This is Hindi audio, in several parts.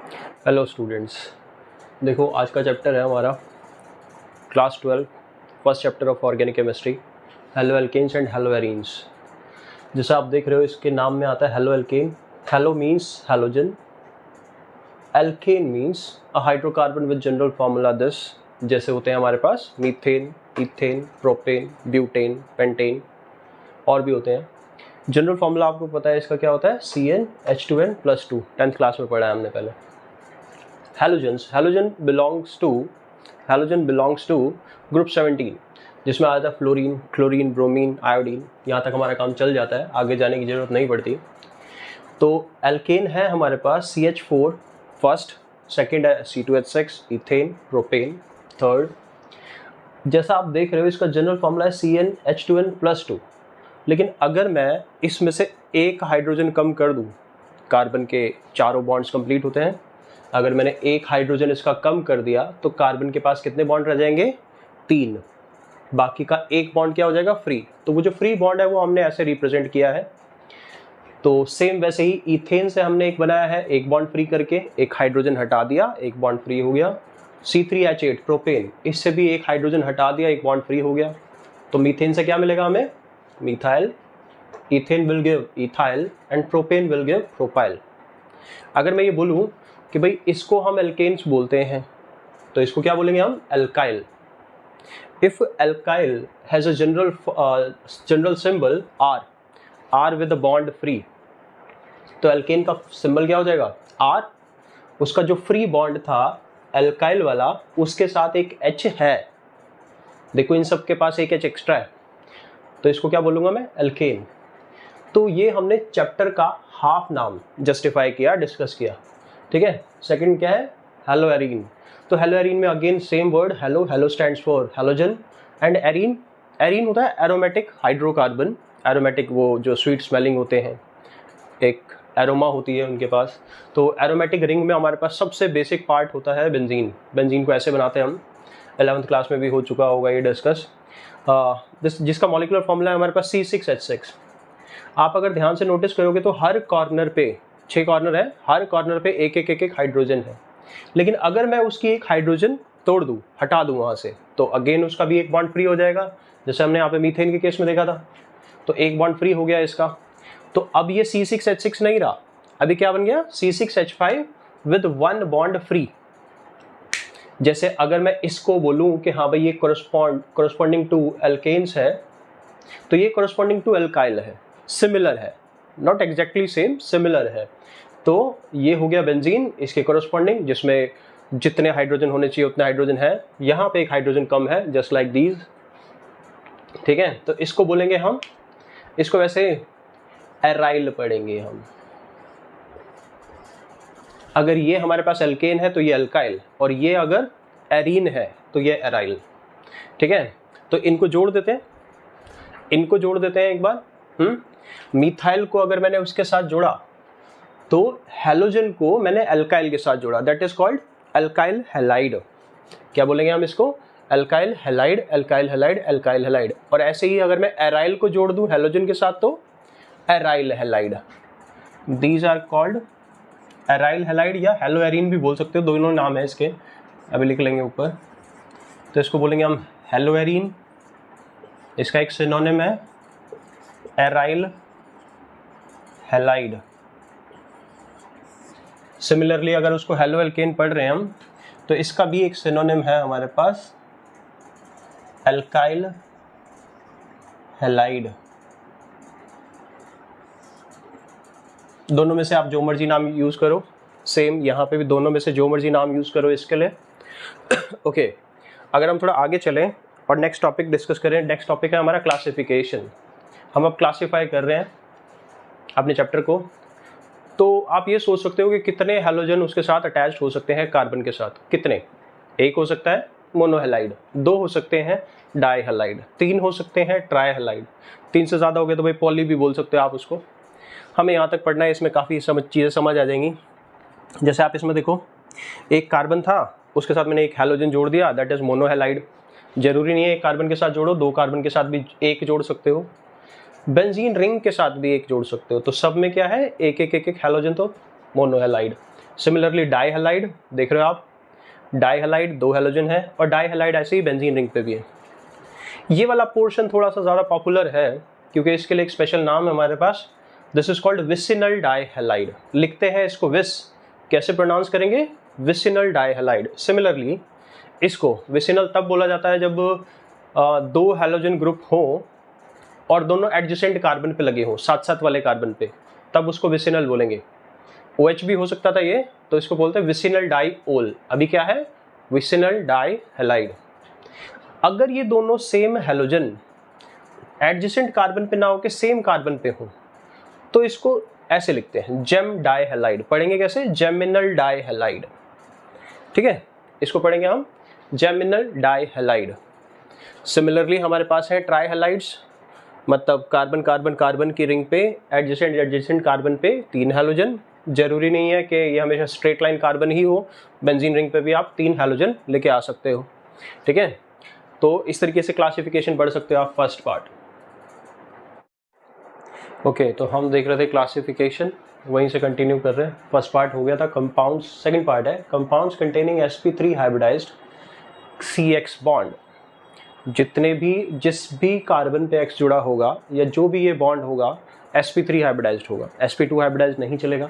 हेलो स्टूडेंट्स, देखो आज का चैप्टर है हमारा class 12 first chapter of organic chemistry, haloalkanes and haloarenes. जैसा आप देख रहे हो इसके नाम में आता है halo alkane. Halo means halogen, alkane means a hydrocarbon with general formula this. जैसे होते हैं हमारे पास methane, ethane, propane, butane, pentane और भी होते हैं। जनरल फार्मूला आपको पता है इसका क्या होता है, CnH2n+2, 10th क्लास में पढ़ा है हमने पहले। Halogen belongs to ग्रुप 17, जिसमें आता है फ्लोरीन, क्लोरीन, ब्रोमीन, आयोडीन। यहाँ तक हमारा काम चल जाता है, आगे जाने की जरूरत नहीं पड़ती। तो एल्केन है हमारे पास CH4 फर्स्ट, सेकेंड है C2H6, इथेन, प्रोपेन थर्ड। जैसा आप देख रहे हो इसका जनरल फॉर्मूला है CnH2n+2। लेकिन अगर मैं इसमें से एक हाइड्रोजन कम कर दूँ, कार्बन के चारों बॉन्ड्स कंप्लीट होते हैं। अगर मैंने एक हाइड्रोजन इसका कम कर दिया तो कार्बन के पास कितने बॉन्ड रह जाएंगे, 3। बाकी का एक बॉन्ड क्या हो जाएगा, फ्री। तो वो जो फ्री बॉन्ड है वो हमने ऐसे रिप्रेजेंट किया है। तो सेम वैसे ही इथेन से हमने एक बनाया है, एक बॉन्ड फ्री करके एक हाइड्रोजन हटा दिया, एक बॉन्ड फ्री हो गया। C3H8 प्रोपेन, इससे भी एक हाइड्रोजन हटा दिया, एक बॉन्ड फ्री हो गया। तो मीथेन से क्या मिलेगा हमें, methyl. Ethane will give ethyl and propane will give propyl. अगर मैं ये बोलूँ कि भाई इसको हम एल्केन्स बोलते हैं तो इसको क्या बोलेंगे हम, alkyl. If alkyl has a general symbol R with a bond free, तो एल्केन का सिंबल क्या हो जाएगा, R। उसका जो फ्री बॉन्ड था एल्काइल वाला, उसके साथ एक H है, देखो इन सब के पास एक H एक्स्ट्रा है, तो इसको क्या बोलूँगा मैं, एल्केन। तो ये हमने चैप्टर का हाफ नाम जस्टिफाई किया, डिस्कस किया, ठीक है। सेकंड क्या है, हेलो एरीन। तो हेलो एरीन में again same word hello, hello stands for halogen and arene. Arene होता है एरोमेटिक हाइड्रोकार्बन। एरोमेटिक वो जो स्वीट स्मेलिंग होते हैं, एक एरोमा होती है उनके पास। तो एरोमेटिक रिंग में हमारे पास सबसे बेसिक पार्ट होता है बेंजीन। बेंजीन को ऐसे बनाते हैं हम, 11th क्लास में भी हो चुका होगा ये डिस्कस। जिसका मॉलिक्यूलर फॉर्मूला है हमारे पास C6H6। आप अगर ध्यान से नोटिस करोगे तो हर कॉर्नर पे 6 कॉर्नर है, हर कॉर्नर पे एक एक हाइड्रोजन है। लेकिन अगर मैं उसकी एक हाइड्रोजन तोड़ दूं, हटा दूं वहां से, तो अगेन उसका भी एक बॉन्ड फ्री हो जाएगा, जैसे हमने यहाँ पे मीथेन के केस में देखा था। तो एक बॉन्ड फ्री हो गया इसका। तो अब ये C6H6 नहीं रहा, अभी क्या बन गया, C6H5 विद 1 बॉन्ड फ्री। जैसे अगर मैं इसको बोलूं कि हाँ भाई ये कोरस्पॉन्डिंग टू एल्केन्स है, तो ये कोरस्पॉन्डिंग टू एल्काइल है, सिमिलर है, नॉट एग्जैक्टली सेम, सिमिलर है। तो ये हो गया बेंजीन, इसके कोरस्पॉन्डिंग, जिसमें जितने हाइड्रोजन होने चाहिए उतने हाइड्रोजन है। यहाँ पे एक हाइड्रोजन कम है, जस्ट लाइक दीज, ठीक है। तो इसको बोलेंगे हम, इसको वैसे एराइल पढ़ेंगे हम। अगर ये हमारे पास एल्केन है तो ये एल्काइल, और ये अगर एरीन है तो ये एराइल, ठीक है। तो इनको जोड़ देते हैं, एक बार। मिथाइल को अगर मैंने उसके साथ जोड़ा तो हैलोजन को मैंने एल्काइल के साथ जोड़ा, that is called alkyl halide. क्या बोलेंगे हम इसको, alkyl halide, alkyl halide, alkyl halide. और ऐसे ही अगर मैं एराइल को जोड़ दूं हैलोजन के साथ तो aryl halide. These are called aryl halide, या हेलो एरीन भी बोल सकते हो, दोनों नाम है इसके, अभी लिख लेंगे ऊपर। तो इसको बोलेंगे हम हेलो एरीन, इसका एक सिनोनिम है एराइल हैलाइड। सिमिलरली अगर उसको हेलो एल्केन पढ़ रहे हैं हम, तो इसका भी एक सिनोनिम है हमारे पास एल्काइल हैलाइड। दोनों में से आप जो मर्जी नाम यूज करो, सेम यहाँ पे भी दोनों में से जो मर्जी नाम यूज करो इसके लिए। ओके, अगर हम थोड़ा आगे चलें और नेक्स्ट टॉपिक डिस्कस करें, नेक्स्ट टॉपिक है हमारा क्लासिफिकेशन। हम अब क्लासिफाई कर रहे हैं अपने चैप्टर को। तो आप ये सोच सकते हो कि कितने हैलोजन उसके साथ अटैच हो सकते हैं कार्बन के साथ, कितने, एक हो सकता है मोनोहेलाइड, 2 हो सकते हैं डाईहेलाइड, 3 हो सकते हैं ट्राईहेलाइड, 3 से ज़्यादा हो गए तो भाई पॉली भी बोल सकते हो आप उसको। हमें यहाँ तक पढ़ना है, इसमें काफ़ी चीज़ें समझ आ जाएंगी। जैसे आप इसमें देखो, एक कार्बन था, उसके साथ मैंने एक हैलोजन जोड़ दिया, दैट इज़ मोनोहेलाइड। जरूरी नहीं है एक कार्बन के साथ जोड़ो, 2 कार्बन के साथ भी एक जोड़ सकते हो, बेंजीन रिंग के साथ भी एक जोड़ सकते हो। तो सब में क्या है, एक हैलोजन, तो मोनोहेलाइड। सिमिलरली डाई हैलाइड देख रहे हो आप, डाई हैलाइड 2 हैलोजन है, और डाई हैलाइड ऐसे ही बेंजीन रिंग पे भी है। ये वाला पोर्शन थोड़ा सा ज़्यादा पॉपुलर है क्योंकि इसके लिए एक स्पेशल नाम है हमारे पास, this is called vicinal dihalide. लिखते हैं इसको विस, कैसे प्रोनाउंस करेंगे, विसिनल डाई हैलाइड। सिमिलरली इसको विसिनल तब बोला जाता है जब 2 हैलोजन ग्रुप हो और दोनों एडजेसेंट कार्बन पे लगे हो, साथ साथ वाले कार्बन पे, तब उसको विसिनल बोलेंगे। OH भी हो सकता था ये, तो इसको बोलते हैं विसिनल डाई ओल। अभी क्या है, विसिनल डाई हैलाइड। अगर ये दोनों सेम हैलोजन एडजेसेंट कार्बन पे ना हो के सेम कार्बन पे हो तो इसको ऐसे लिखते हैं जेम डाई हैलाइड। पढ़ेंगे कैसे, जेमिनल डाई हैलाइड। ठीक है, इसको पढ़ेंगे हम जेमिनल डाई हैलाइड। सिमिलरली हमारे पास है ट्राई हैलाइड्स, मतलब कार्बन कार्बन कार्बन की रिंग पे एडजेसेंट कार्बन पे 3 हैलोजन। जरूरी नहीं है कि ये हमेशा स्ट्रेट लाइन कार्बन ही हो, बेंजीन रिंग पे भी आप 3 हैलोजन लेके आ सकते हो। ठीक है, तो इस तरीके से क्लासिफिकेशन पढ़ सकते हो आप फर्स्ट पार्ट। ओके, तो हम देख रहे थे क्लासिफिकेशन, वहीं से कंटिन्यू कर रहे हैं। फर्स्ट पार्ट हो गया था कंपाउंड्स, सेकंड पार्ट है compounds containing sp3 hybridized CX bond. जिस भी कार्बन पे X जुड़ा होगा या जो भी ये बॉन्ड होगा sp3 हाइब्रिडाइज्ड होगा, sp2 हाइब्रिडाइज्ड नहीं चलेगा।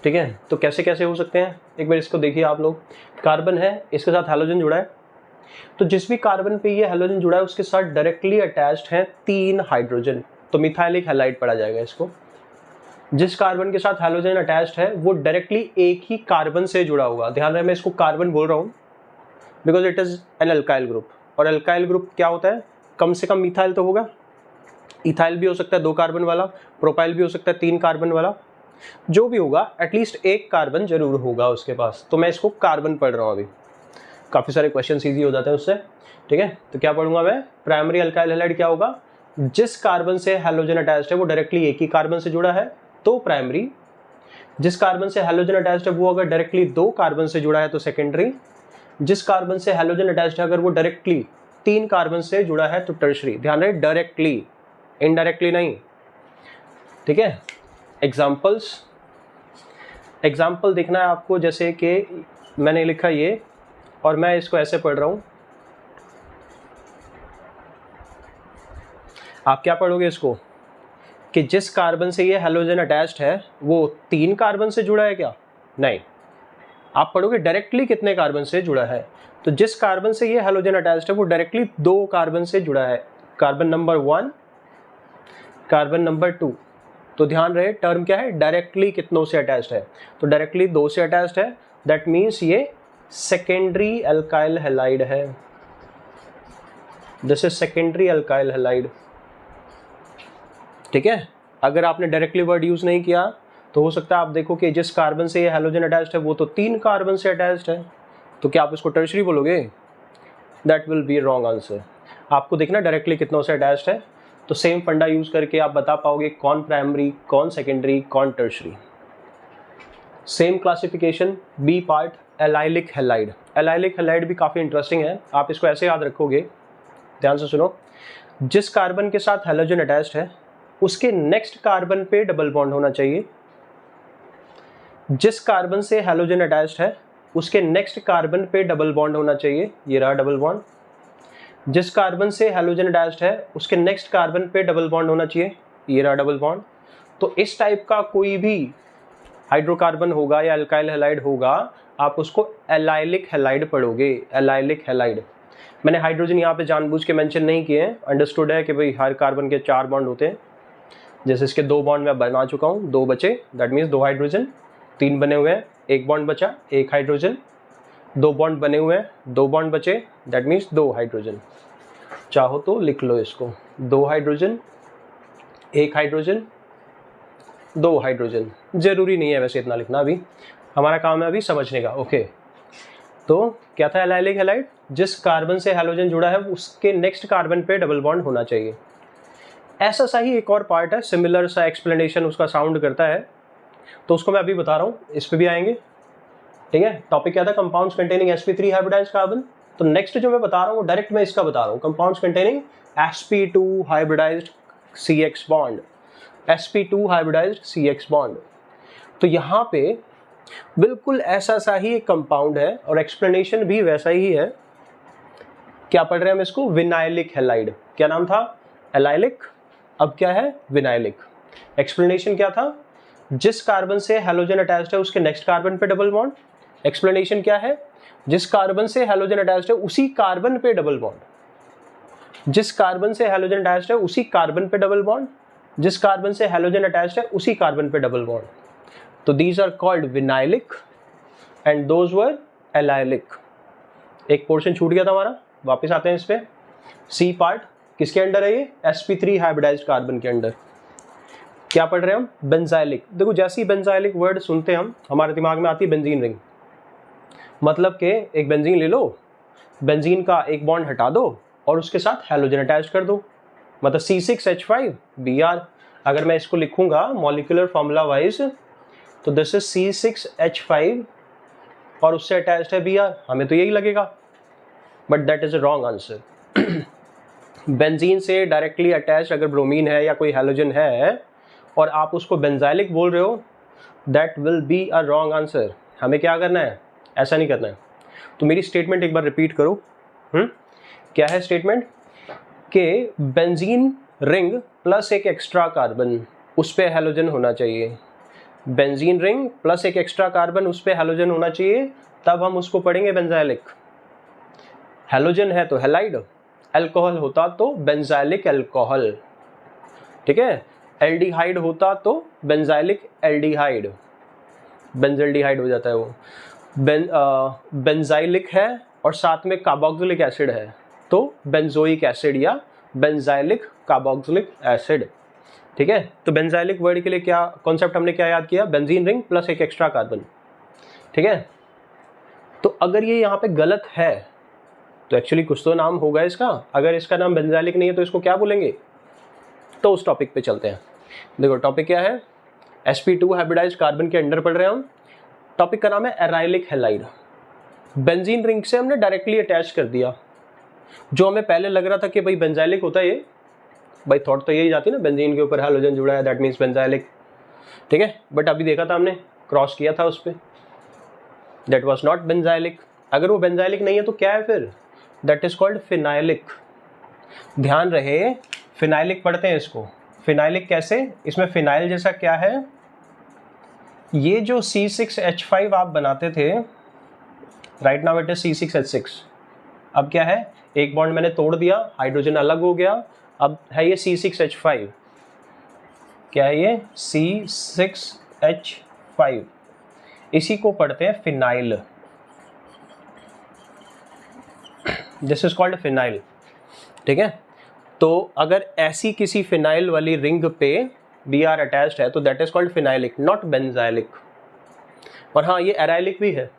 ठीक है, तो कैसे कैसे हो सकते हैं, एक बार इसको देखिए आप लोग। कार्बन है, इसके साथ हैलोजन जुड़ा है, तो जिस भी कार्बन पे ये हैलोजन जुड़ा है उसके साथ डायरेक्टली अटैच्ड हैं 3 हाइड्रोजन, तो मिथाइलिक हैलाइड पढ़ा जाएगा इसको। जिस कार्बन के साथ हैलोजन अटैच्ड है वो डायरेक्टली एक ही कार्बन से जुड़ा होगा। ध्यान रहे मैं इसको कार्बन बोल रहा हूँ because it is an alkyl group, और अल्काइल ग्रुप क्या होता है, कम से कम मिथाइल तो होगा, इथाइल भी हो सकता है 2 कार्बन वाला, प्रोपाइल भी हो सकता है 3 कार्बन वाला, जो भी होगा एटलीस्ट एक कार्बन जरूर होगा उसके पास। तो मैं इसको कार्बन पढ़ रहा हूँ अभी, काफ़ी सारे क्वेश्चन ईजी हो जाते हैं उससे। ठीक है, तो क्या पढ़ूंगा मैं, प्राइमरी अल्काइल हैलाइड क्या होगा, जिस कार्बन से हैलोजन अटैच्ड है वो डायरेक्टली एक ही कार्बन से जुड़ा है तो प्राइमरी, जिस कार्बन से हैलोजन अटैच्ड है वो अगर डायरेक्टली 2 कार्बन से जुड़ा है तो सेकेंडरी, जिस कार्बन से हैलोजन अटैच्ड है अगर वो डायरेक्टली 3 कार्बन से जुड़ा है तो टर्शरी। ध्यान रहे डायरेक्टली, इनडायरेक्टली नहीं। ठीक है, एग्जाम्पल देखना है आपको, जैसे कि मैंने लिखा ये और मैं इसको ऐसे पढ़ रहा हूं, आप क्या पढ़ोगे इसको कि जिस कार्बन से ये हैलोजन अटैच्ड है वो 3 कार्बन से जुड़ा है क्या, नहीं, आप पढ़ोगे डायरेक्टली कितने कार्बन से जुड़ा है। तो जिस कार्बन से ये हैलोजन अटैच्ड है वो डायरेक्टली 2 कार्बन से जुड़ा है, कार्बन नंबर 1, कार्बन नंबर 2। तो ध्यान रहे टर्म क्या है, डायरेक्टली कितनों से अटैच्ड है, तो डायरेक्टली 2 से अटैच्ड है, दैट मीन्स ये सेकेंडरी अल्काइल हैलाइड है। This is secondary alkyl halide. ठीक है, अगर आपने डायरेक्टली वर्ड यूज नहीं किया तो हो सकता है आप देखो कि जिस कार्बन से ये हैलोजन अटैच्ड है वो तो 3 कार्बन से अटैच्ड है, तो क्या आप इसको टर्शरी बोलोगे, that will be wrong answer. आपको देखना डायरेक्टली कितनों से अटैच्ड है, तो सेम फंडा यूज करके आप बता पाओगे कौन प्राइमरी, कौन सेकेंडरी, कौन tertiary. Same classification B part, allylic halide. Allylic halide भी काफ़ी इंटरेस्टिंग है, आप इसको ऐसे याद रखोगे, ध्यान से सुनो। जिस कार्बन के साथ हैलोजन अटैच्ड है उसके नेक्स्ट कार्बन पे डबल बॉन्ड होना चाहिए, जिस कार्बन से हैलोजन अटैच्ड है उसके नेक्स्ट कार्बन पे डबल बॉन्ड होना चाहिए, ये रहा डबल बॉन्ड। जिस कार्बन से हैलोजन अटैच्ड है उसके नेक्स्ट कार्बन पे डबल बॉन्ड होना चाहिए, ये रहा डबल बॉन्ड। तो इस टाइप का कोई भी हाइड्रोकार्बन होगा या अल्काइल हैलाइड होगा आप उसको एलाइलिक हैलाइड पढ़ोगे, एलाइलिक हैलाइड। मैंने हाइड्रोजन यहाँ पे जानबूझ के मेंशन नहीं किए हैं, अंडरस्टूड है कि भाई हर कार्बन के 4 बॉन्ड होते हैं, जैसे इसके 2 बॉन्ड मैं बना चुका हूँ, 2 बचे, दैट मीन्स 2 हाइड्रोजन, 3 बने हुए हैं, 1 बॉन्ड बचा, 1 हाइड्रोजन, 2 बॉन्ड बने हुए हैं, 2 बॉन्ड बचे, दैट मीन्स 2 हाइड्रोजन। चाहो तो लिख लो इसको, 2 हाइड्रोजन, 1 हाइड्रोजन, 2 हाइड्रोजन। जरूरी नहीं है वैसे इतना लिखना, अभी हमारा काम है अभी समझने का। ओके, तो क्या था एलाइलिक हैलाइड, जिस कार्बन से हैलोजन जुड़ा है उसके नेक्स्ट कार्बन पे डबल बॉन्ड होना चाहिए। ऐसा सा ही एक और पार्ट है, सिमिलर सा एक्सप्लेनेशन उसका साउंड करता है, तो उसको मैं अभी बता रहा हूँ, इस पे भी आएंगे। ठीक है, टॉपिक क्या था, compounds containing sp3 hybridised carbon. तो नेक्स्ट जो मैं बता रहा हूँ डायरेक्ट मैं इसका बता रहा हूँ, compounds containing sp2 hybridized CX bond, sp2 hybridized CX bond. तो यहाँ पे बिल्कुल ऐसा सा ही एक कंपाउंड है और एक्सप्लेनेशन भी वैसा ही है। क्या पढ़ रहे हैं हम इसको? Vinylic halide. क्या नाम था? एलाइलिक, अब क्या है? विनाइलिक। एक्सप्लेनेशन क्या था? जिस कार्बन से हैलोजन अटैच्ड है उसके नेक्स्ट कार्बन पे डबल बॉन्ड। एक्सप्लेनेशन क्या है? जिस कार्बन से हैलोजन अटैच्ड है उसी कार्बन पे डबल बॉन्ड। जिस कार्बन से हैलोजन अटैच्ड है उसी कार्बन पे डबल बॉन्ड। जिस कार्बन से हैलोजन अटैच्ड है उसी कार्बन पे डबल बॉन्ड। तो these are called vinylic and those were allylic. एक पोर्शन छूट गया था हमारा, वापस आते हैं इस पे। सी पार्ट किसके अंडर है? ये sp3 हाइब्रिडाइज्ड कार्बन के अंडर। क्या पढ़ रहे हैं हम? बेंजाइलिक। देखो जैसे ही बेंजाइलिक वर्ड सुनते हैं हम, हमारे दिमाग में आती है बेंजीन रिंग। मतलब कि एक बेंजीन ले लो, बेंजीन का एक बॉन्ड हटा दो और उसके साथ हैलोजन अटैच कर दो, मतलब C6H5Br। अगर मैं इसको लिखूंगा मॉलिक्यूलर फॉर्मूला वाइज तो दिस इज C6H5 और उससे अटैच्ड है Br, हमें तो यही लगेगा, but that is a wrong answer. Benzene से डायरेक्टली अटैच अगर ब्रोमीन है या कोई हैलोजन है और आप उसको बेंजाइलिक बोल रहे हो, that will be a wrong answer. हमें क्या करना है? ऐसा नहीं करना है। तो मेरी स्टेटमेंट एक बार रिपीट करो। क्या है स्टेटमेंट? कि बेंजीन रिंग प्लस एक एक्स्ट्रा कार्बन, उस पे हैलोजन होना चाहिए। बेंजीन रिंग प्लस एक एक्स्ट्रा कार्बन, उस पे हैलोजन होना चाहिए, तब हम उसको पढ़ेंगे बेंजाइलिक। हैलोजन है तो हैलाइड, अल्कोहल होता तो बेंजाइलिक अल्कोहल, ठीक है। एल्डिहाइड होता तो बेंजाइलिक एल्डिहाइड, बेंजल्डिहाइड हो जाता है वो। बेंजाइलिक है और साथ में कार्बोक्सिलिक एसिड है तो बेंजोइक एसिड या बेंजाइलिक कार्बोक्सिलिक एसिड, ठीक है। तो बेंजाइलिक वर्ड के लिए क्या कॉन्सेप्ट हमने क्या याद किया? बेंजीन रिंग प्लस एक एक्स्ट्रा कार्बन, ठीक है। तो अगर ये यहाँ पे गलत है तो एक्चुअली कुछ तो नाम होगा इसका। अगर इसका नाम बेंजाइलिक नहीं है तो इसको क्या बोलेंगे? तो उस टॉपिक पे चलते हैं। देखो टॉपिक क्या है? sp2 हाइब्रिडाइज्ड कार्बन के अंडर पढ़ रहे हैं हम। टॉपिक का नाम है एराइलिक हैलाइड। बेंजीन रिंग से हमने डायरेक्टली अटैच कर दिया। जो हमें पहले लग रहा था कि भाई बेंजाइलिक होता है ये, भाई थॉट तो यही जाती है ना, बेंजीन के ऊपर हैलोजन जुड़ा है दैट मीन्स बेंजाइलिक, ठीक है। बट अभी देखा था हमने, क्रॉस किया था उस पर, दैट वॉज नॉट बेंजाइलिक। अगर वो बेंजाइलिक नहीं है तो क्या है फिर? That is called phenylic. ध्यान रहे फिनाइलिक पढ़ते हैं इसको। फिनाइलिक कैसे? इसमें फिनाइल जैसा क्या है? ये जो C6H5 आप बनाते थे, right now it is C6H6। अब क्या है? एक बॉन्ड मैंने तोड़ दिया, हाइड्रोजन अलग हो गया, अब है ये C6H5। क्या है ये? C6H5। इसी को पढ़ते हैं phenyl. This is called phenyl, ठीक है। तो अगर ऐसी किसी फिनाइल वाली रिंग पे Br अटैच्ड है तो that is called phenylic, not benzylic. और हाँ, ये एराइलिक भी है।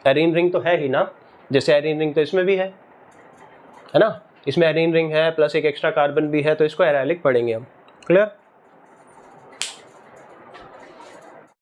एरीन रिंग तो है ही ना, जैसे एरीन रिंग तो इसमें भी है ना। इसमें एरीन रिंग है प्लस एक एक्स्ट्रा कार्बन भी है, तो इसको एराइलिक पढ़ेंगे हम। क्लियर?